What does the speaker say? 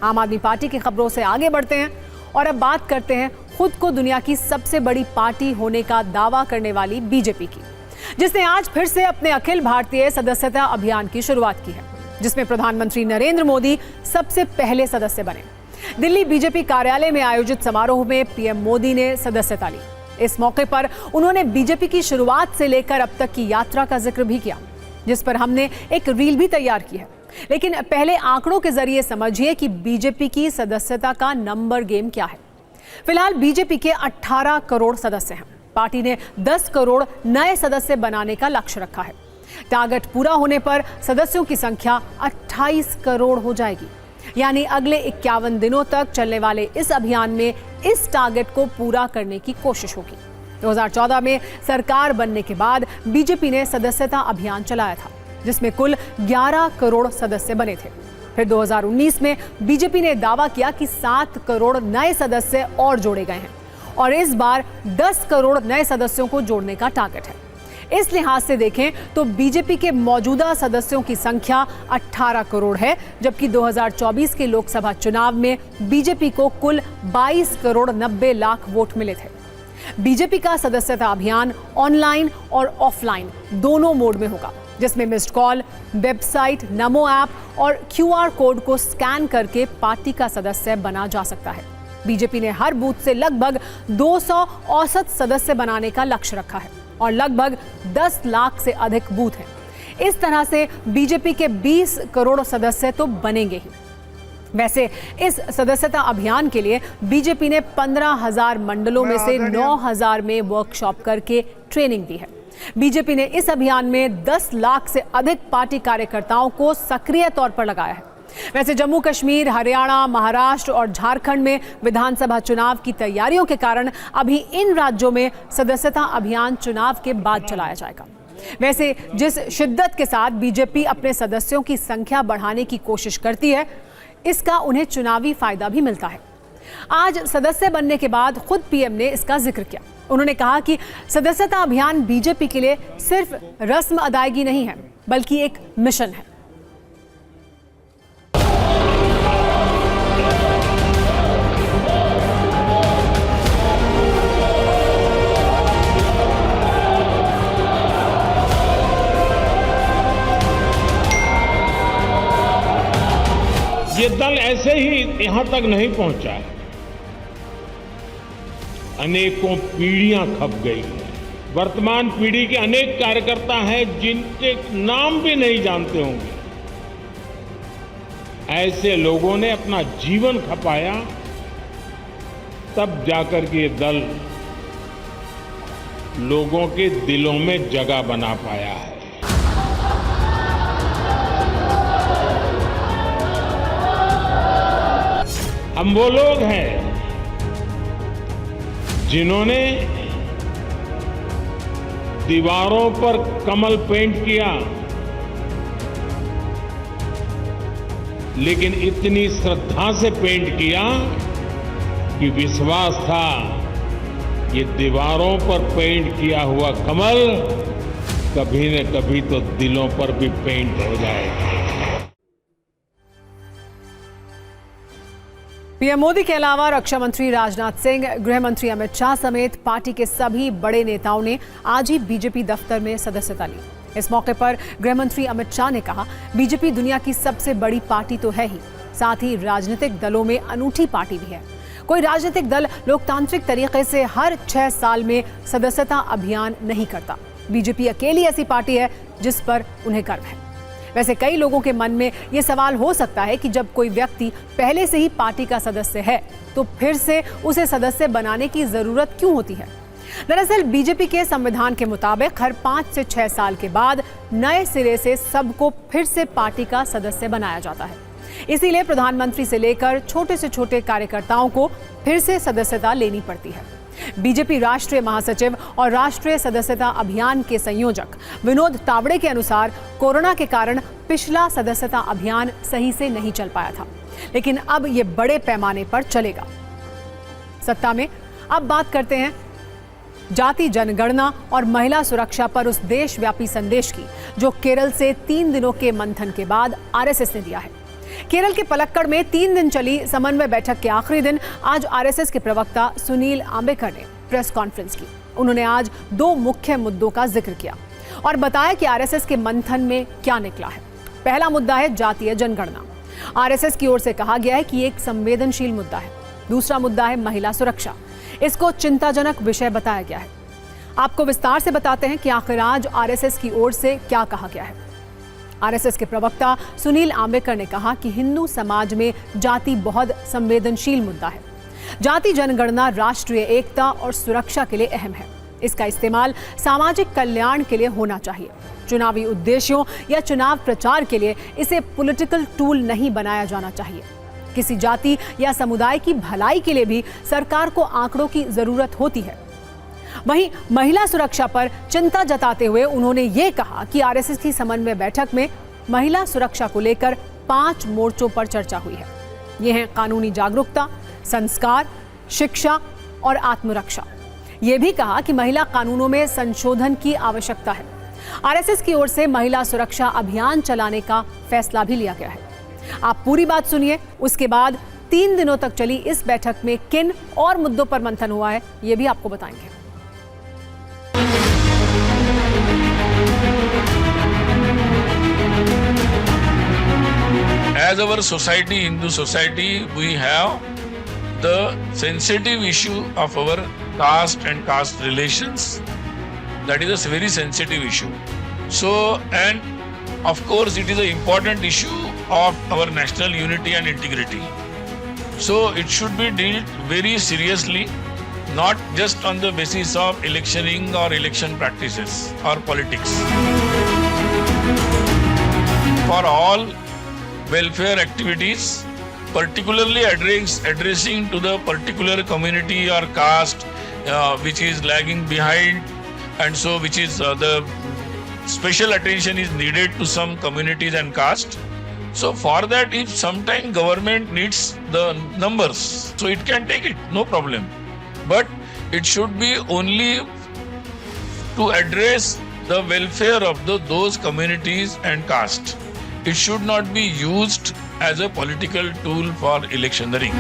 आम आदमी पार्टी की खबरों से आगे बढ़ते हैं और अब बात करते हैं खुद को दुनिया की सबसे बड़ी पार्टी होने का दावा करने वाली बीजेपी की, जिसने आज फिर से अपने अखिल भारतीय सदस्यता अभियान की शुरुआत की है, जिसमें प्रधानमंत्री नरेंद्र मोदी सबसे पहले सदस्य बने। दिल्ली बीजेपी कार्यालय में आयोजित समारोह में पीएम मोदी ने सदस्यता ली। इस मौके पर उन्होंने बीजेपी की शुरुआत से लेकर अब तक की यात्रा का जिक्र भी किया, जिस पर हमने एक रील भी तैयार की है। लेकिन पहले आंकड़ों के जरिए समझिए कि बीजेपी की सदस्यता का नंबर गेम क्या है। फिलहाल बीजेपी के 18 करोड़ सदस्य हैं। पार्टी ने 10 करोड़ नए सदस्य बनाने का लक्ष्य रखा है। टारगेट पूरा होने पर सदस्यों की संख्या 28 करोड़ हो जाएगी। यानी अगले 51 दिनों तक चलने वाले इस अभियान में इस टारगेट को पूरा करने की कोशिश होगी। 2014 में सरकार बनने के बाद बीजेपी ने सदस्यता अभियान चलाया था, जिसमें कुल 11 करोड़ सदस्य बने थे। फिर 2019 में बीजेपी ने दावा किया कि 7 करोड़ नए सदस्य और जोड़े गए हैं और इस बार 10 करोड़ नए सदस्यों को जोड़ने का टारगेट है। इस लिहाज से देखें तो बीजेपी के मौजूदा सदस्यों की संख्या 18 करोड़ है, जबकि 2024 के लोकसभा चुनाव में बीजेपी को कुल 22 करोड़ 90 लाख वोट मिले थे। बीजेपी का सदस्यता अभियान ऑनलाइन और ऑफलाइन दोनों मोड में होगा, जिसमें मिस्ड कॉल, वेबसाइट, नमो ऐप और क्यूआर कोड को स्कैन करके पार्टी का सदस्य बना जा सकता है। बीजेपी ने हर बूथ से लगभग 200 औसत सदस्य बनाने का लक्ष्य रखा है और लगभग 10 लाख से अधिक बूथ हैं। इस तरह से बीजेपी के 20 करोड़ सदस्य तो बनेंगे ही। वैसे इस सदस्यता अभियान के लिए बीजेपी ने 15,000 मंडलों में से 9,000 में वर्कशॉप करके ट्रेनिंग दी है। बीजेपी ने इस अभियान में 10 लाख से अधिक पार्टी कार्यकर्ताओं को सक्रिय तौर पर लगाया है। वैसे जम्मू कश्मीर, हरियाणा, महाराष्ट्र और झारखंड में विधानसभा चुनाव की तैयारियों के कारण अभी इन राज्यों में सदस्यता अभियान चुनाव के बाद चलाया जाएगा। वैसे जिस शिद्दत के साथ बीजेपी अपने सदस्यों की संख्या बढ़ाने की कोशिश करती है, इसका उन्हें चुनावी फायदा भी मिलता है। आज सदस्य बनने के बाद खुद पीएम ने इसका जिक्र किया। उन्होंने कहा कि सदस्यता अभियान बीजेपी के लिए सिर्फ रस्म अदायगी नहीं है, बल्कि एक मिशन है। ये दल ऐसे ही यहां तक नहीं पहुंचा है। अनेकों पीढ़ियां खप गई हैं। वर्तमान पीढ़ी के अनेक कार्यकर्ता हैं जिनके नाम भी नहीं जानते होंगे। ऐसे लोगों ने अपना जीवन खपाया, तब जाकर के ये दल लोगों के दिलों में जगह बना पाया है। हम वो लोग हैं जिन्होंने दीवारों पर कमल पेंट किया, लेकिन इतनी श्रद्धा से पेंट किया कि विश्वास था ये दीवारों पर पेंट किया हुआ कमल कभी न कभी तो दिलों पर भी पेंट हो जाएगा। पीएम मोदी के अलावा रक्षा मंत्री राजनाथ सिंह, गृह मंत्री अमित शाह समेत पार्टी के सभी बड़े नेताओं ने आज ही बीजेपी दफ्तर में सदस्यता ली। इस मौके पर गृह मंत्री अमित शाह ने कहा, बीजेपी दुनिया की सबसे बड़ी पार्टी तो है ही, साथ ही राजनीतिक दलों में अनूठी पार्टी भी है। कोई राजनीतिक दल लोकतांत्रिक तरीके से हर 6 साल में सदस्यता अभियान नहीं करता। बीजेपी अकेली ऐसी पार्टी है जिस पर उन्हें गर्व है। वैसे कई लोगों के मन में ये सवाल हो सकता है कि जब कोई व्यक्ति पहले से ही पार्टी का सदस्य है, तो फिर से उसे सदस्य बनाने की जरूरत क्यों होती है। दरअसल बीजेपी के संविधान के मुताबिक हर 5 से 6 साल के बाद नए सिरे से सबको फिर से पार्टी का सदस्य बनाया जाता है। इसीलिए प्रधानमंत्री से लेकर छोटे से छोटे कार्यकर्ताओं को फिर से सदस्यता लेनी पड़ती है। बीजेपी राष्ट्रीय महासचिव और राष्ट्रीय सदस्यता अभियान के संयोजक विनोद तावड़े के अनुसार कोरोना के कारण पिछला सदस्यता अभियान सही से नहीं चल पाया था, लेकिन अब ये बड़े पैमाने पर चलेगा। सत्ता में अब बात करते हैं जाति जनगणना और महिला सुरक्षा पर उस देशव्यापी संदेश की जो केरल से 3 दिनों के मंथन के बाद आरएसएस ने दिया है। केरल के पलक्कड़ में 3 दिन चली समन्वय बैठक के आखिरी दिन आज आरएसएस के प्रवक्ता सुनील आंबेकर ने प्रेस कॉन्फ्रेंस की। उन्होंने आज 2 मुख्य मुद्दों का जिक्र किया और बताया कि आरएसएस के मंथन में क्या निकला है। पहला मुद्दा है जातीय जनगणना। आरएसएस की ओर से कहा गया है कि एक संवेदनशील मुद्दा है। दूसरा मुद्दा है महिला सुरक्षा। इसको चिंताजनक विषय बताया गया है। आपको विस्तार से बताते हैं कि आखिर आज आरएसएस की ओर से क्या कहा गया है। आरएसएस के प्रवक्ता सुनील आंबेकर ने कहा कि हिंदू समाज में जाति बहुत संवेदनशील मुद्दा है। जाति जनगणना राष्ट्रीय एकता और सुरक्षा के लिए अहम है। इसका इस्तेमाल सामाजिक कल्याण के लिए होना चाहिए। चुनावी उद्देश्यों या चुनाव प्रचार के लिए इसे पॉलिटिकल टूल नहीं बनाया जाना चाहिए। किसी जाति या समुदाय की भलाई के लिए भी सरकार को आंकड़ों की जरूरत होती है। वहीं महिला सुरक्षा पर चिंता जताते हुए उन्होंने ये कहा कि आरएसएस की समन्वय बैठक में महिला सुरक्षा को लेकर 5 मोर्चों पर चर्चा हुई है। ये हैं कानूनी जागरूकता, संस्कार, शिक्षा और आत्मरक्षा। ये भी कहा कि महिला कानूनों में संशोधन की आवश्यकता है। आरएसएस की ओर से महिला सुरक्षा अभियान चलाने का फैसला भी लिया गया है। आप पूरी बात सुनिए, उसके बाद 3 दिनों तक चली इस बैठक में किन और मुद्दों पर मंथन हुआ है, ये भी आपको बताएंगे। As our society, Hindu society, we have the sensitive issue of our caste and caste relations. That is a very sensitive issue. So, and of course, it is an important issue of our national unity and integrity. So, it should be dealt very seriously, not just on the basis of electioning or election practices or politics. For all welfare activities, particularly addressing to the particular community or caste which is lagging behind, and so which is the special attention is needed to some communities and caste. So for that, if sometime government needs the numbers, so it can take it, no problem. But it should be only to address the welfare of those communities and caste. It should not be used as a political tool for electioneering.